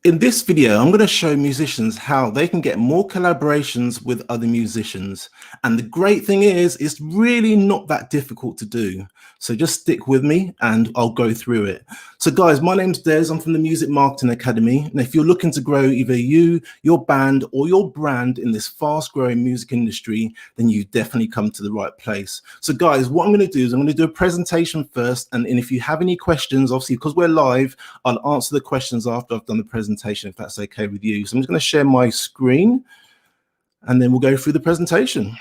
In this video, I'm going to show musicians how they can get more collaborations with other musicians. And the great thing is, it's really not that difficult to do. So just stick with me and I'll go through it. So guys, my name's Des. I'm from the Music Marketing Academy. And if you're looking to grow either you, your band, or your brand in this fast growing music industry, then you definitely come to the right place. So guys, what I'm going to do is I'm going to do a presentation first. And if you have any questions, obviously, because we're live, I'll answer the questions after I've done the presentation, if that's okay with you. So I'm just going to share my screen and then we'll go through the presentation.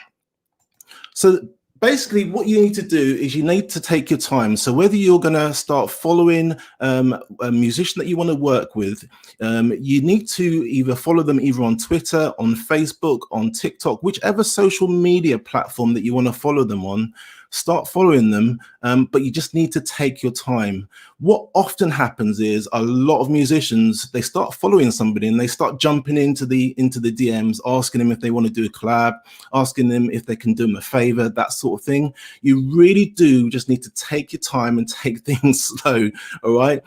So basically what you need to do is you need to take your time. So whether you're going to start following a musician that you want to work with, you need to either follow them either on Twitter, on Facebook, on TikTok, whichever social media platform that you want to follow them on. Start following them, but you just need to take your time. What often happens is a lot of musicians, they start following somebody and they start jumping into the DMs, asking them if they want to do a collab, asking them if they can do them a favor, that sort of thing. You really do just need to take your time and take things slow, all right?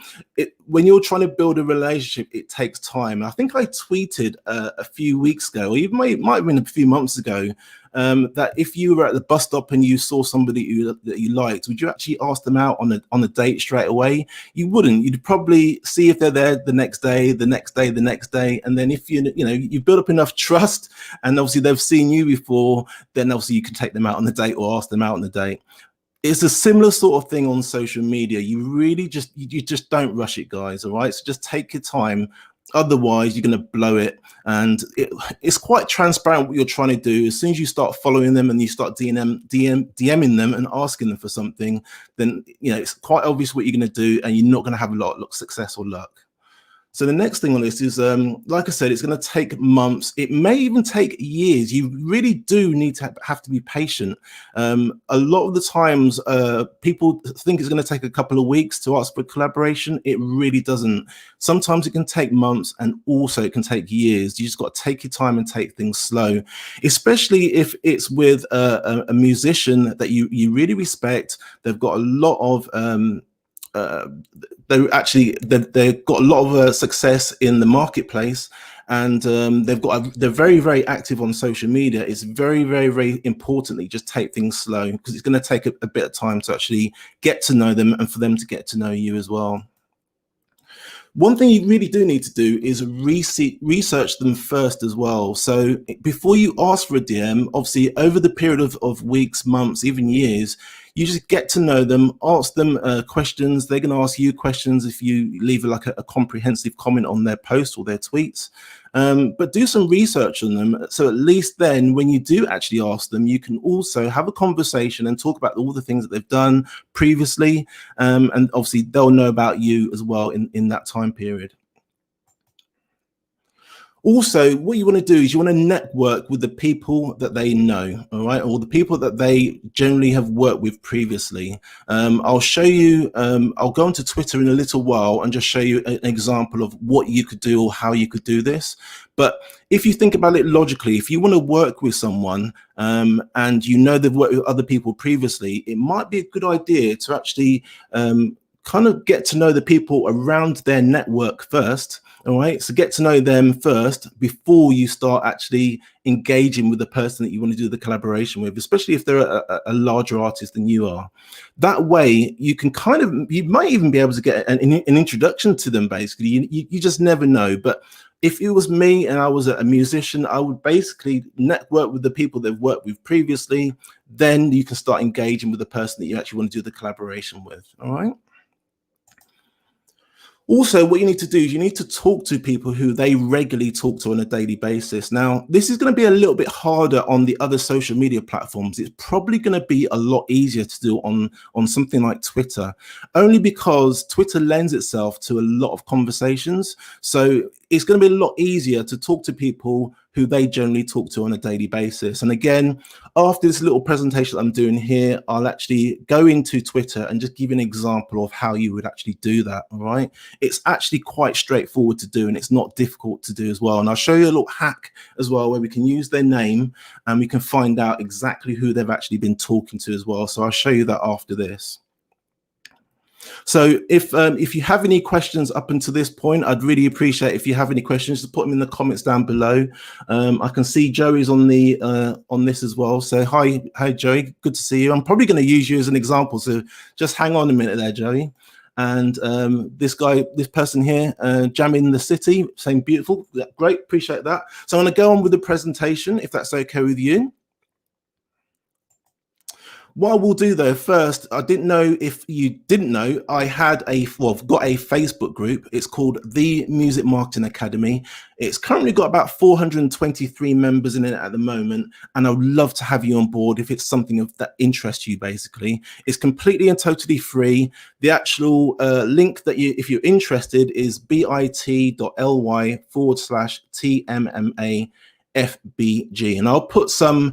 When you're trying to build a relationship, it takes time. I think I tweeted a few weeks ago, or even might have been a few months ago, that if you were at the bus stop and you saw somebody that you liked, would you actually ask them out on a date straight away? You wouldn't. You'd probably see if they're there the next day, the next day, the next day, and then if you build up enough trust, and obviously they've seen you before, then obviously you can take them out on the date or ask them out on the date. It's a similar sort of thing on social media. You really just don't rush it, guys. All right, so just take your time. Otherwise, you're going to blow it. And it's quite transparent what you're trying to do. As soon as you start following them and you start DMing them and asking them for something, then it's quite obvious what you're going to do, and you're not going to have a lot of success or luck. So the next thing on this is, like I said, it's going to take months. It may even take years. You really do need to have to be patient. A lot of the times, people think it's going to take a couple of weeks to ask for collaboration. It really doesn't. Sometimes it can take months, and also it can take years. You just got to take your time and take things slow, especially if it's with a musician that you really respect. They've got a lot of they've got a lot of success in the marketplace, and they're very, very active on social media. It's very, very, very important that you just take things slow, because it's going to take a bit of time to actually get to know them and for them to get to know you as well. One thing you really do need to do is research them first as well. So before you ask for a DM, obviously over the period of weeks, months, even years, you just get to know them, ask them questions. They're going to ask you questions if you leave like a comprehensive comment on their posts or their tweets. But do some research on them. So at least then when you do actually ask them, you can also have a conversation and talk about all the things that they've done previously. And obviously they'll know about you as well in that time period. Also, what you want to do is you want to network with the people that they know, all right, or the people that they generally have worked with previously. I'll show you, I'll go onto Twitter in a little while and just show you an example of what you could do or how you could do this. But if you think about it logically, if you want to work with someone and they've worked with other people previously, it might be a good idea to actually kind of get to know the people around their network first. All right, so get to know them first before you start actually engaging with the person that you want to do the collaboration with, especially if they're a larger artist than you are. That way, you might even be able to get an introduction to them. Basically, you just never know. But if it was me and I was a musician, I would basically network with the people they've worked with previously. Then you can start engaging with the person that you actually want to do the collaboration with. All right. Also, what you need to do is you need to talk to people who they regularly talk to on a daily basis. Now, this is going to be a little bit harder on the other social media platforms. It's probably going to be a lot easier to do on something like Twitter, only because Twitter lends itself to a lot of conversations. So it's going to be a lot easier to talk to people who they generally talk to on a daily basis. And again, after this little presentation that I'm doing here, I'll actually go into Twitter and just give you an example of how you would actually do that. All right. It's actually quite straightforward to do, and it's not difficult to do as well. And I'll show you a little hack as well, where we can use their name and we can find out exactly who they've actually been talking to as well. So I'll show you that after this. So if you have any questions up until this point, I'd really appreciate if you have any questions to put them in the comments down below. I can see Joey's on the on this as well. So hi Joey, good to see you. I'm probably going to use you as an example. So just hang on a minute there, Joey. And this person here, jamming the city, saying beautiful. Yeah, great, appreciate that. So I'm going to go on with the presentation, if that's okay with you. What we'll do though, first, I didn't know if you didn't know, I had I've got a Facebook group. It's called The Music Marketing Academy. It's currently got about 423 members in it at the moment, and I would love to have you on board if it's something of that interests you. Basically, it's completely and totally free. The actual link that if you're interested is bit.ly/TMMA FBG, and I'll put some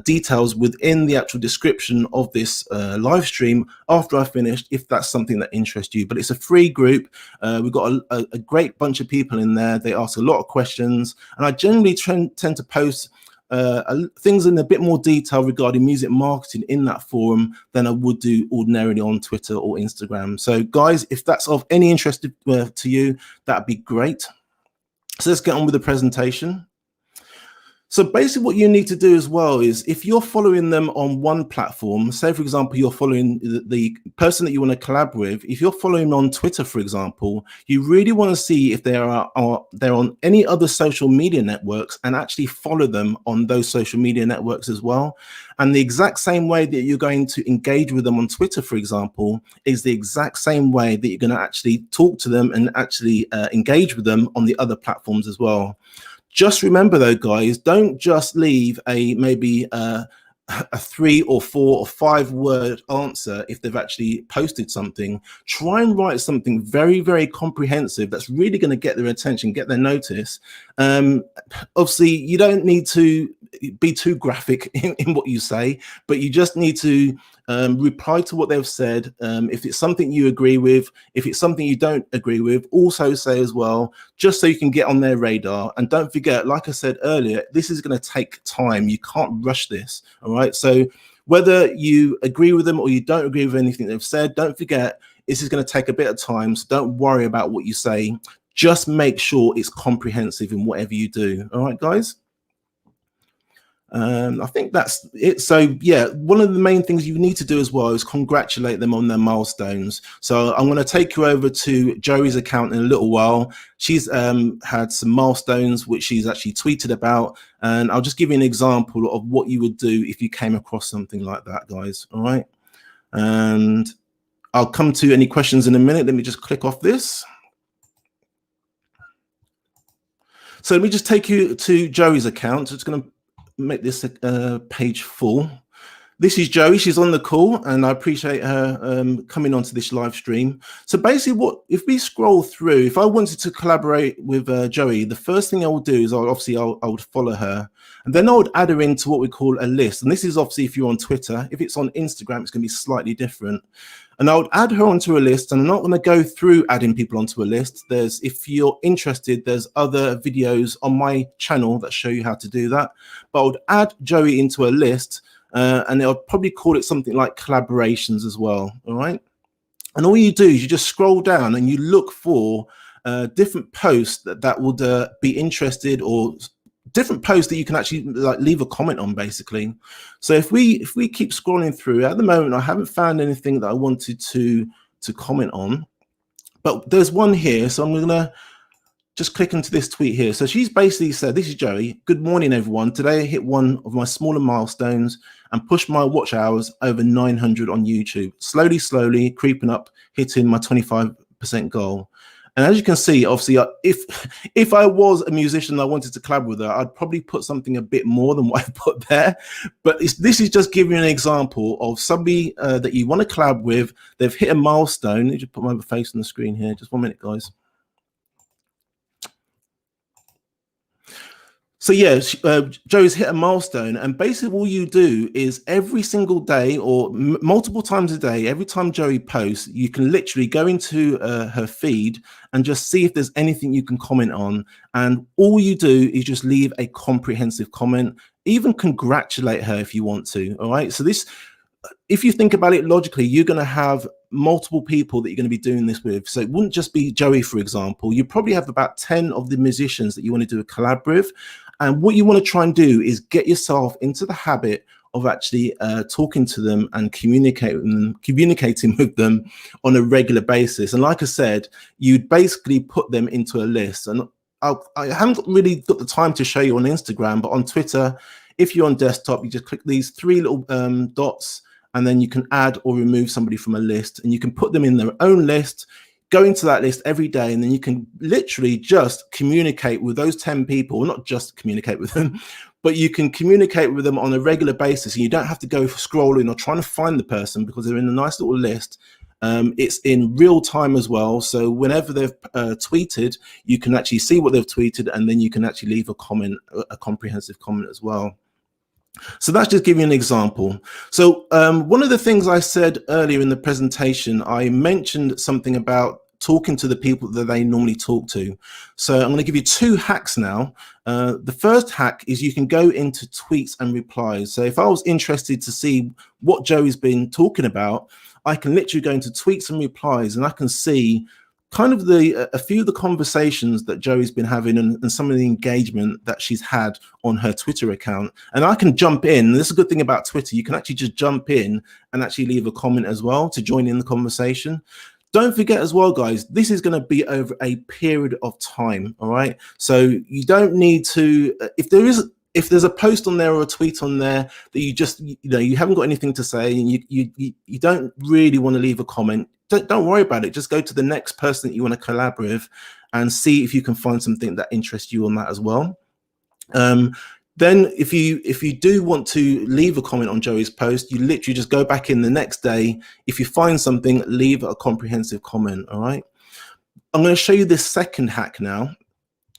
details within the actual description of this live stream after I finished, if that's something that interests you. But it's a free group. We've got a great bunch of people in there. They ask a lot of questions, and I generally tend to post things in a bit more detail regarding music marketing in that forum than I would do ordinarily on Twitter or Instagram. So guys, if that's of any interest to you, that'd be great. So let's get on with the presentation. So basically what you need to do as well is, if you're following them on one platform, say for example, you're following the person that you want to collab with, if you're following on Twitter, for example, you really want to see if they're on any other social media networks, and actually follow them on those social media networks as well. And the exact same way that you're going to engage with them on Twitter, for example, is the exact same way that you're going to actually talk to them and actually engage with them on the other platforms as well. Just remember though, guys, don't just leave maybe a 3 or 4 or 5 word answer if they've actually posted something. Try and write something very, very comprehensive that's really going to get their attention, get their notice. Obviously, you don't need to be too graphic in what you say, but you just need to reply to what they've said. If it's something you agree with, if it's something you don't agree with, also say as well, just so you can get on their radar. And don't forget, like I said earlier, this is going to take time. You can't rush this. All right. So whether you agree with them or you don't agree with anything they've said, don't forget, this is going to take a bit of time. So don't worry about what you say. Just make sure it's comprehensive in whatever you do. All right, guys. I think that's it. So yeah, one of the main things you need to do as well is congratulate them on their milestones. So I'm going to take you over to Joey's account in a little while. She's had some milestones which she's actually tweeted about, and I'll just give you an example of what you would do if you came across something like that, guys. All right, and I'll come to any questions in a minute. Let me just click off this. So let me just take you to Joey's account. So it's going to make this page full. This is Joey. She's on the call, and I appreciate her coming onto this live stream. So basically, if we scroll through, if I wanted to collaborate with Joey, the first thing I will do is I would follow her, and then I would add her into what we call a list. And this is obviously if you're on Twitter. If it's on Instagram, it's going to be slightly different. And I would add her onto a list, and I'm not going to go through adding people onto a list. If you're interested, there's other videos on my channel that show you how to do that. But I would add Joey into a list, and I'll probably call it something like collaborations as well. All right. And all you do is you just scroll down and you look for different posts that would be interested, or different posts that you can actually like leave a comment on, basically. So if we keep scrolling through, at the moment I haven't found anything that I wanted to comment on, but there's one here. So I'm gonna just click into this tweet here. So she's basically said, this is Joey, good morning everyone, today I hit one of my smaller milestones and pushed my watch hours over 900 on YouTube, slowly creeping up, hitting my 25% goal. And as you can see, obviously, if I was a musician and I wanted to collab with her, I'd probably put something a bit more than what I put there. But this is just giving you an example of somebody that you want to collab with. They've hit a milestone. Let me just put my face on the screen here. Just 1 minute, guys. So yeah, Joe's hit a milestone, and basically all you do is every single day or multiple times a day, every time Joey posts, you can literally go into her feed and just see if there's anything you can comment on. And all you do is just leave a comprehensive comment, even congratulate her if you want to. All right. So this, if you think about it logically, you're going to have multiple people that you're going to be doing this with. So it wouldn't just be Joey, for example. You probably have about 10 of the musicians that you want to do a collab with. And what you want to try and do is get yourself into the habit of actually talking to them and communicating with them on a regular basis. And like I said, you basically put them into a list. And I haven't really got the time to show you on Instagram, but on Twitter, if you're on desktop, you just click these three little dots, and then you can add or remove somebody from a list, and you can put them in their own list, go into that list every day, and then you can literally just communicate with those 10 people, not just communicate with them, but you can communicate with them on a regular basis, and you don't have to go scrolling or trying to find the person because they're in a nice little list. It's in real time as well. So whenever they've tweeted, you can actually see what they've tweeted, and then you can actually leave a comment, a comprehensive comment as well. So that's just giving you an example. So one of the things I said earlier in the presentation, I mentioned something about talking to the people that they normally talk to. So I'm going to give you 2 hacks now. The first hack is you can go into tweets and replies. So if I was interested to see what Joey's been talking about, I can literally go into tweets and replies, and I can see kind of a few of the conversations that Joey's been having and some of the engagement that she's had on her Twitter account. And I can jump in. This is a good thing about Twitter. You can actually just jump in and actually leave a comment as well to join in the conversation. Don't forget as well, guys, this is going to be over a period of time. All right. So you don't need to, if there's a post on there or a tweet on there that you haven't got anything to say, and you don't really want to leave a comment, don't worry about it. Just go to the next person that you want to collab with and see if you can find something that interests you on that as well. Then if you do want to leave a comment on Joey's post, you literally just go back in the next day. If you find something, leave a comprehensive comment. All right. I'm going to show you this second hack now.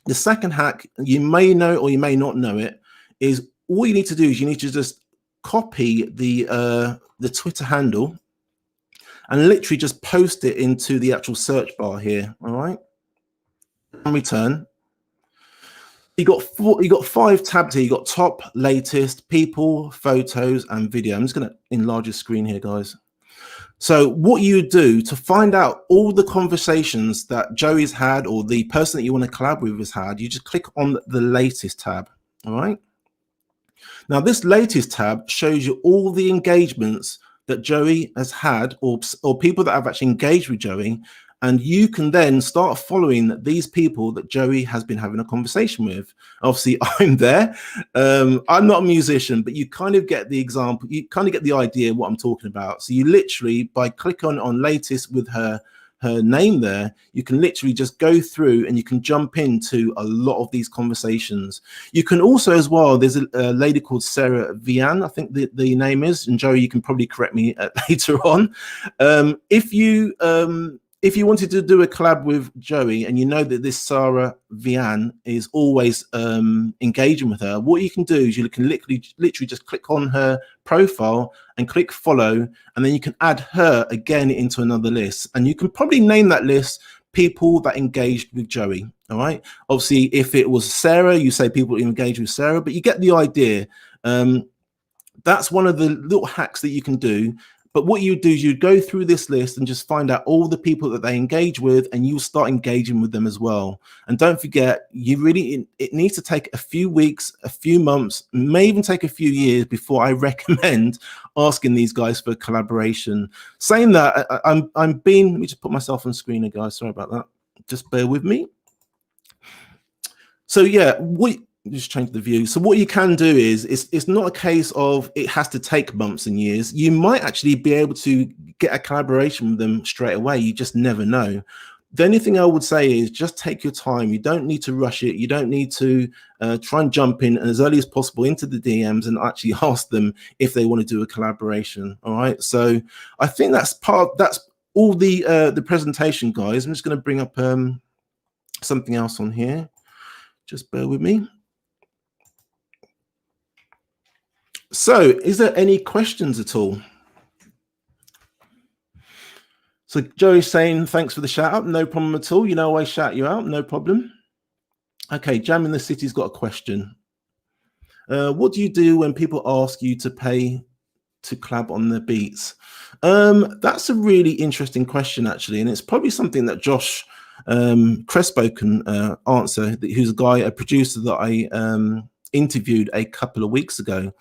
The second hack, you may know or you may not know it, is all you need to do is you need to just copy the Twitter handle and literally just post it into the actual search bar here. All right. And return. You got 5 tabs here. You got top, latest, people, photos, and video. I'm just going to enlarge the screen here, guys. So what you do to find out all the conversations that Joey's had or the person that you want to collab with has had, you just click on the latest tab. All right. Now this latest tab shows you all the engagements that Joey has had or people that have actually engaged with Joey. And you can then start following these people that Joey has been having a conversation with. Obviously, I'm there. I'm not a musician, but you kind of get the example. You kind of get the idea of what I'm talking about. So you literally, by clicking on latest with her name there, you can literally just go through and you can jump into a lot of these conversations. You can also as well, there's a lady called Sarah Vian, I think the name is, and Joey, you can probably correct me later on. If you wanted to do a collab with Joey and you know that this Sarah Vian is always engaging with her, what you can do is you can literally just click on her profile and click follow, and then you can add her again into another list. And you can probably name that list people that engaged with Joey. All right. Obviously, if it was Sarah, you say people who engaged with Sarah, but you get the idea. That's one of the little hacks that you can do. But what you do is you go through this list and just find out all the people that they engage with, and you'll start engaging with them as well. And don't forget, it needs to take a few weeks, a few months, may even take a few years before I recommend asking these guys for collaboration. Saying that, let me just put myself on screen here, guys. Sorry about that. Just bear with me. So yeah, just change the view. So what you can do is it's not a case of it has to take months and years. You might actually be able to get a collaboration with them straight away. You just never know. The only thing I would say is just take your time. You don't need to rush it. You don't need to try and jump in as early as possible into the DMs and actually ask them if they want to do a collaboration. All right. So I think that's all the presentation, guys. I'm just going to bring up something else on here. Just bear with me. So is there any questions at all? So Joey's saying, thanks for the shout out. No problem at all. You know, I shout you out. No problem. Okay. Jam in the City's got a question. What do you do when people ask you to pay to collab on the beats? That's a really interesting question, actually, and it's probably something that Josh Crespo can answer, who's a producer that I interviewed a couple of weeks ago.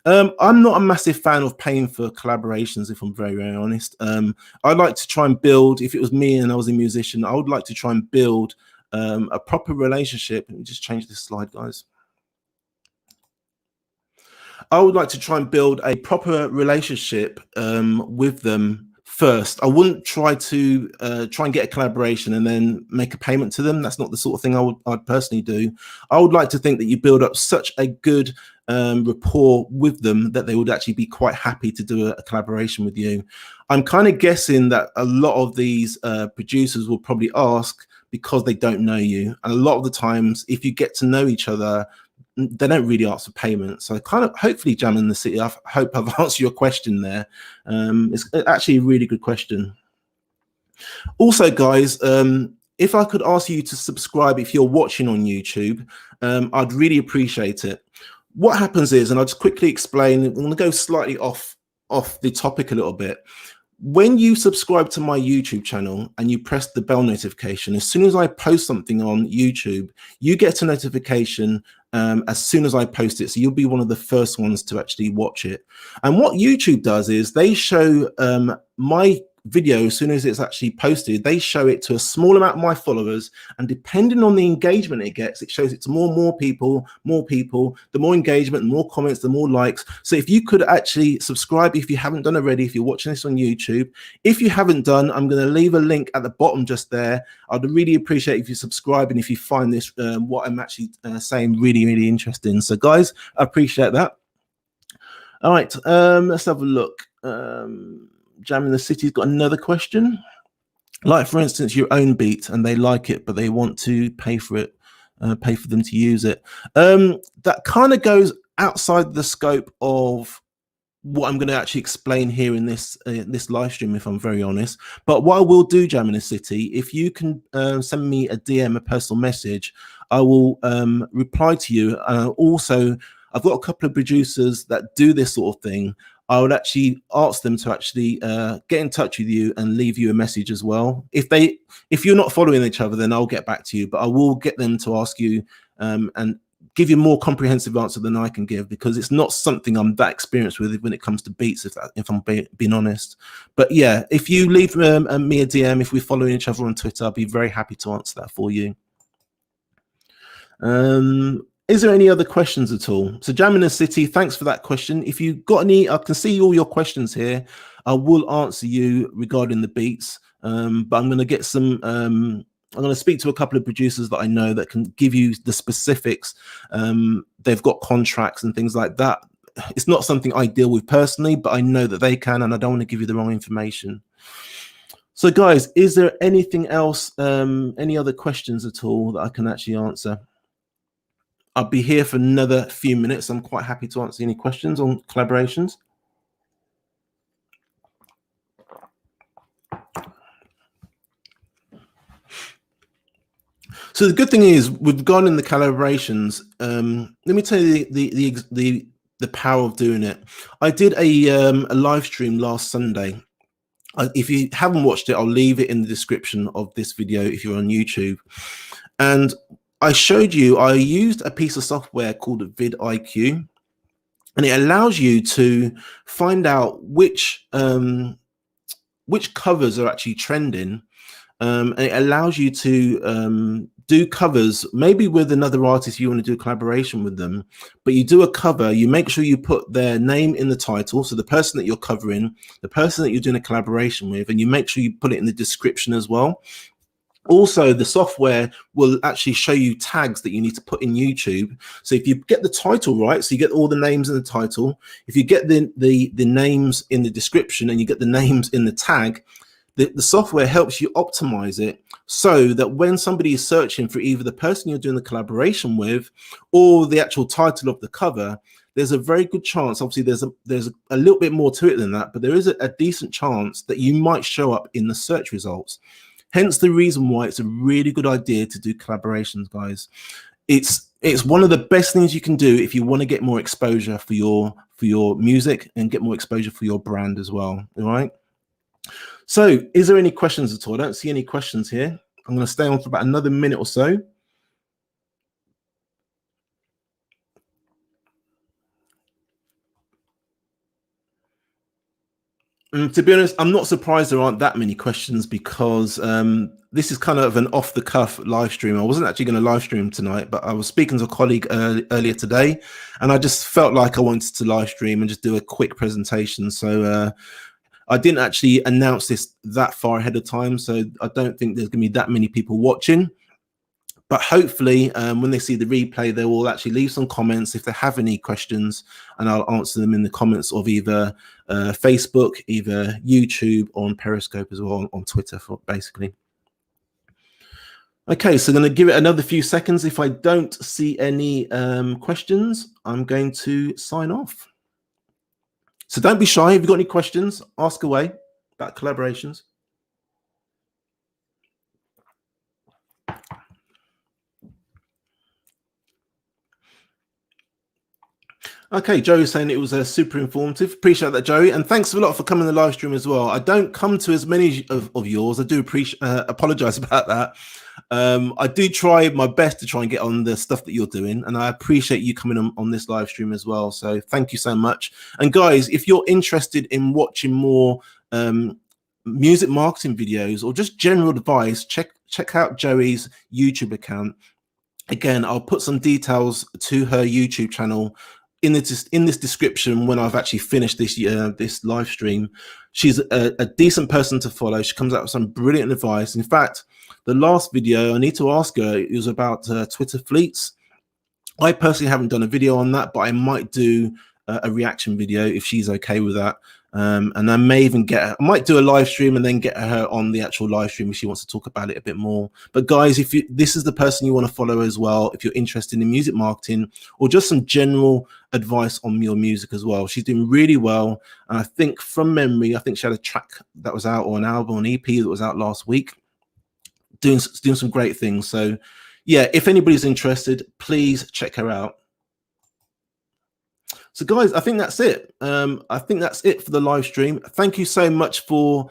I'm not a massive fan of paying for collaborations, if I'm very, very honest. I'd like to try and build, if it was me and I was a musician, I would like to try and build a proper relationship. Let me just change this slide, guys. I would like to try and build a proper relationship with them first. I wouldn't try and get a collaboration and then make a payment to them. That's not the sort of thing I'd personally do. I would like to think that you build up such a good rapport with them that they would actually be quite happy to do a collaboration with you. I'm kind of guessing that a lot of these producers will probably ask because they don't know you. And a lot of the times, if you get to know each other, they don't really ask for payment. So kind of hopefully, Jam in the City, I hope I've answered your question there. It's actually a really good question. Also, guys, if I could ask you to subscribe if you're watching on YouTube, I'd really appreciate it. What happens is, and I'll just quickly explain, I'm going to go slightly off the topic a little bit. When you subscribe to my YouTube channel and you press the bell notification, as soon as I post something on YouTube, you get a notification as soon as I post it. So you'll be one of the first ones to actually watch it. And what YouTube does is they show my video, as soon as it's actually posted, they show it to a small amount of my followers, and depending on the engagement it gets, it shows it to more people. The more engagement, the more comments, the more likes. So if you could actually subscribe, if you haven't done already, if you're watching this on YouTube, if you haven't done, I'm going to leave a link at the bottom just there. I'd really appreciate if you subscribe and if you find this what I'm actually saying really, really interesting. So guys, I appreciate that. All right, let's have a look. Jam in the City's got another question. Like, for instance, your own beat and they like it, but they want to pay for it, pay for them to use it. That kind of goes outside the scope of what I'm going to actually explain here in this live stream, if I'm very honest. But what I will do, Jam in the City, if you can send me a DM, a personal message, I will reply to you. Also, I've got a couple of producers that do this sort of thing. I would actually ask them to actually get in touch with you and leave you a message as well. If you're not following each other, then I'll get back to you, but I will get them to ask you and give you a more comprehensive answer than I can give, because it's not something I'm that experienced with when it comes to beats, if I'm being honest. But yeah, if you leave me a DM, if we're following each other on Twitter, I'll be very happy to answer that for you. Is there any other questions at all? So Jam in the City, thanks for that question. If you've got any, I can see all your questions here. I will answer you regarding the beats, but I'm going to get some, I'm going to speak to a couple of producers that I know that can give you the specifics. They've got contracts and things like that. It's not something I deal with personally, but I know that they can, and I don't want to give you the wrong information. So guys, is there anything else, any other questions at all that I can actually answer? I'll be here for another few minutes. I'm quite happy to answer any questions on collaborations. So the good thing is, with regarding the collaborations, let me tell you the power of doing it. I did a live stream last Sunday. If you haven't watched it, I'll leave it in the description of this video if you're on YouTube. And I showed you, I used a piece of software called vidIQ, and it allows you to find out which covers are actually trending. And it allows you to do covers, maybe with another artist you want to do a collaboration with them, but you do a cover, you make sure you put their name in the title, so the person that you're covering, the person that you're doing a collaboration with, and you make sure you put it in the description as well. Also, the software will actually show you tags that you need to put in YouTube. So if you get the title right, so you get all the names in the title, if you get the names in the description and you get the names in the tag, the software helps you optimize it so that when somebody is searching for either the person you're doing the collaboration with or the actual title of the cover, there's a very good chance, obviously there's a little bit more to it than that, but there is a decent chance that you might show up in the search results. Hence the reason why it's a really good idea to do collaborations, guys. It's one of the best things you can do if you want to get more exposure for your for your music and get more exposure for your brand as well. All right. So is there any questions at all? I don't see any questions here. I'm going to stay on for about another minute or so. To be honest, I'm not surprised there aren't that many questions because this is kind of an off-the-cuff live stream. I wasn't actually going to live stream tonight, but I was speaking to a colleague earlier today, and I just felt like I wanted to live stream and just do a quick presentation. So I didn't actually announce this that far ahead of time, so I don't think there's going to be that many people watching. But hopefully, when they see the replay, they will actually leave some comments if they have any questions, and I'll answer them in the comments of either Facebook, either YouTube, or on Periscope as well, on Twitter, basically. Okay, so I'm going to give it another few seconds. If I don't see any questions, I'm going to sign off. So don't be shy. If you've got any questions, ask away about collaborations. Okay, Joey's saying it was super informative. Appreciate that, Joey. And thanks a lot for coming to the live stream as well. I don't come to as many of yours. I do apologize about that. I do try my best to try and get on the stuff that you're doing. And I appreciate you coming on this live stream as well. So thank you so much. And guys, if you're interested in watching more music marketing videos or just general advice, check out Joey's YouTube account. Again, I'll put some details to her YouTube channel in this description when I've actually finished this live stream. She's a decent person to follow. She comes out with some brilliant advice. In fact, the last video, I need to ask her, it was about Twitter fleets. I personally haven't done a video on that, but I might do a reaction video if she's okay with that. And I may even I might do a live stream and then get her on the actual live stream if she wants to talk about it a bit more. But guys, if this is the person you want to follow as well, if you're interested in music marketing or just some general advice on your music as well, she's doing really well. And I think from memory, I think she had a track that was out, or an album, an EP that was out last week, doing some great things. So yeah, if anybody's interested, please check her out. So guys, I think that's it. I think that's it for the live stream. Thank you so much for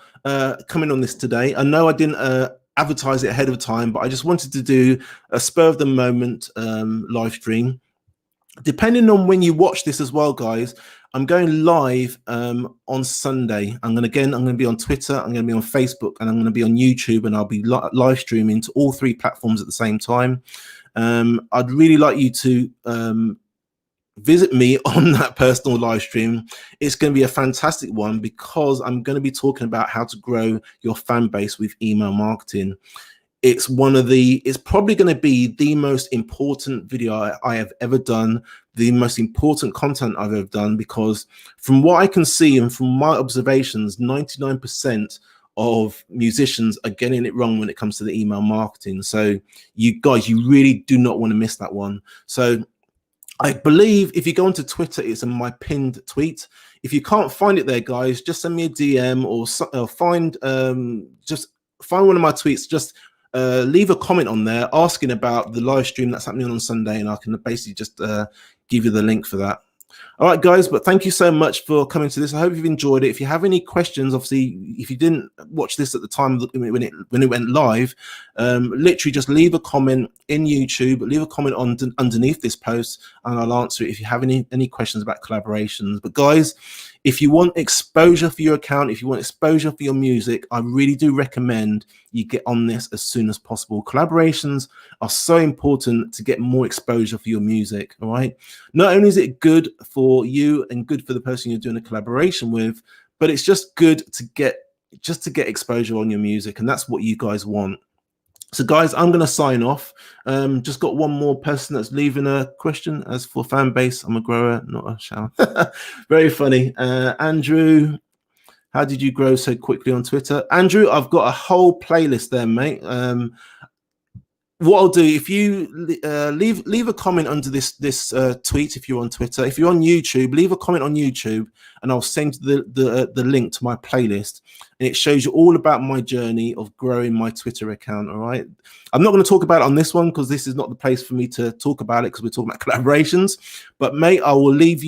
coming on this today. I know I didn't advertise it ahead of time, but I just wanted to do a spur of the moment live stream. Depending on when you watch this as well, guys, I'm going live on Sunday. I'm going to be on Twitter, I'm going to be on Facebook, and I'm going to be on YouTube, and I'll be live streaming to all three platforms at the same time. I'd really like you to visit me on that personal live stream. It's going to be a fantastic one because I'm going to be talking about how to grow your fan base with email marketing. It's probably going to be the most important video I have ever done, the most important content I've ever done, because from what I can see and from my observations, 99% of musicians are getting it wrong when it comes to the email marketing. So you guys, you really do not want to miss that one. So I believe if you go onto Twitter, it's in my pinned tweet. If you can't find it there, guys, just send me a DM or find one of my tweets. Just leave a comment on there asking about the live stream that's happening on Sunday, and I can basically just give you the link for that. All right, guys, but thank you so much for coming to this. I hope you've enjoyed it. If you have any questions, obviously, if you didn't watch this at the time when it went live, literally just leave a comment in YouTube, leave a comment underneath this post, and I'll answer it if you have any questions about collaborations. But guys, if you want exposure for your account, if you want exposure for your music, I really do recommend you get on this as soon as possible. Collaborations are so important to get more exposure for your music, all right? Not only is it good for you and good for the person you're doing a collaboration with, but it's just good to get exposure on your music, and that's what you guys want. So guys, I'm going to sign off. Just got one more person that's leaving a question. As for Fanbase, I'm a grower, not a shower. Very funny. Andrew, how did you grow so quickly on Twitter? Andrew, I've got a whole playlist there, mate. What I'll do, if you leave a comment under this tweet, if you're on Twitter, if you're on YouTube, leave a comment on YouTube, and I'll send the link to my playlist, and it shows you all about my journey of growing my Twitter account. All right, I'm not going to talk about it on this one because this is not the place for me to talk about it, because we're talking about collaborations. But mate, I will leave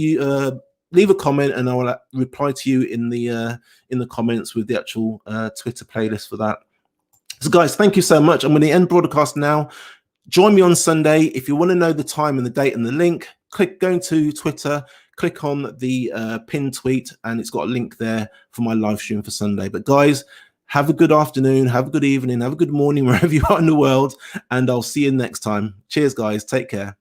leave a comment and I will reply to you in the comments with the actual Twitter playlist for that. So guys, thank you so much. I'm going to end broadcast now. Join me on Sunday. If you want to know the time and the date and the link, go into Twitter, click on the pinned tweet, and it's got a link there for my live stream for Sunday. But guys, have a good afternoon, have a good evening, have a good morning wherever you are in the world, and I'll see you next time. Cheers, guys. Take care.